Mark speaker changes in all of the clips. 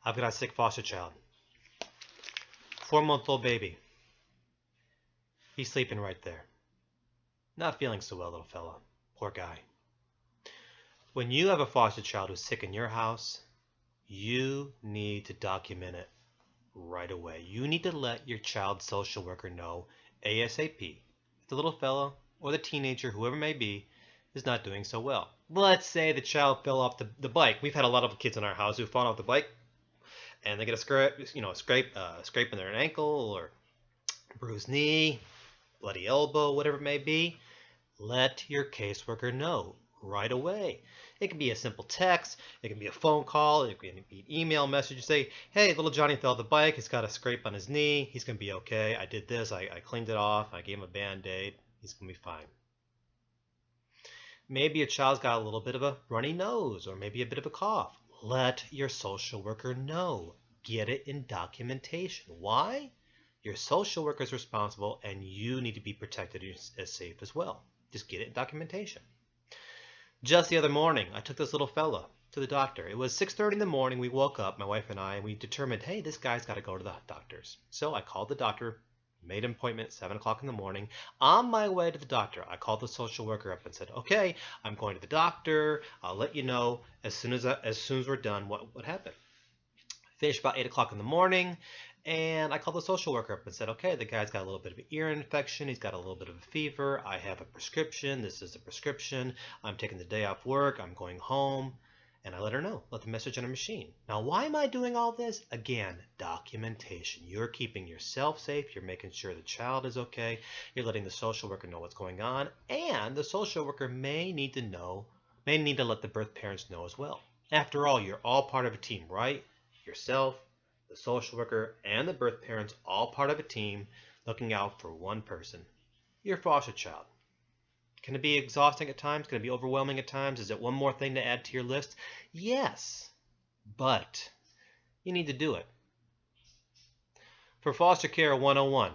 Speaker 1: I've got a sick foster child. 4-month-old baby. He's sleeping right there. Not feeling so well, little fella. Poor guy. When you have a foster child who's sick in your house, you need to document it right away. You need to let your child's social worker know ASAP if the little fella or the teenager, whoever it may be, is not doing so well. Let's say the child fell off the bike. We've had a lot of kids in our house who've fallen off the bike and they get a scrape in their ankle or bruised knee, bloody elbow, whatever it may be. Let your caseworker know right away. It can be a simple text, it can be a phone call, it can be an email message. You say, hey, little Johnny fell off the bike, he's got a scrape on his knee, he's going to be okay. I did this, I cleaned it off, I gave him a band-aid, he's going to be fine. Maybe a child's got a little bit of a runny nose or maybe a bit of a cough. Let your social worker know. Get it in documentation. Why? Your social worker is responsible and you need to be protected as safe as well. Just get it in documentation. Just the other morning, I took this little fella to the doctor. It was 6:30 in the morning. We woke up, my wife and I, and we determined, hey, this guy's got to go to the doctor's. So I called the doctor, made an appointment at 7 o'clock in the morning. On my way to the doctor, I called the social worker up and said, okay, I'm going to the doctor. I'll let you know as soon as we're done what happened. Finished about 8 o'clock in the morning, and I called the social worker up and said, okay, the guy's got a little bit of an ear infection, he's got a little bit of a fever, I have a prescription, this is a prescription, I'm taking the day off work, I'm going home, and I let her know, let the message on her machine. Now, why am I doing all this? Again, documentation. You're keeping yourself safe, you're making sure the child is okay, you're letting the social worker know what's going on, and the social worker may need to let the birth parents know as well. After all, you're all part of a team, right? Yourself, the social worker, and the birth parents, all part of a team looking out for one person, your foster child. Can it be exhausting at times? Can it be overwhelming at times? Is it one more thing to add to your list? Yes, but you need to do it. For Foster Care 101,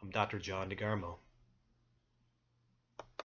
Speaker 1: I'm Dr. John DeGarmo.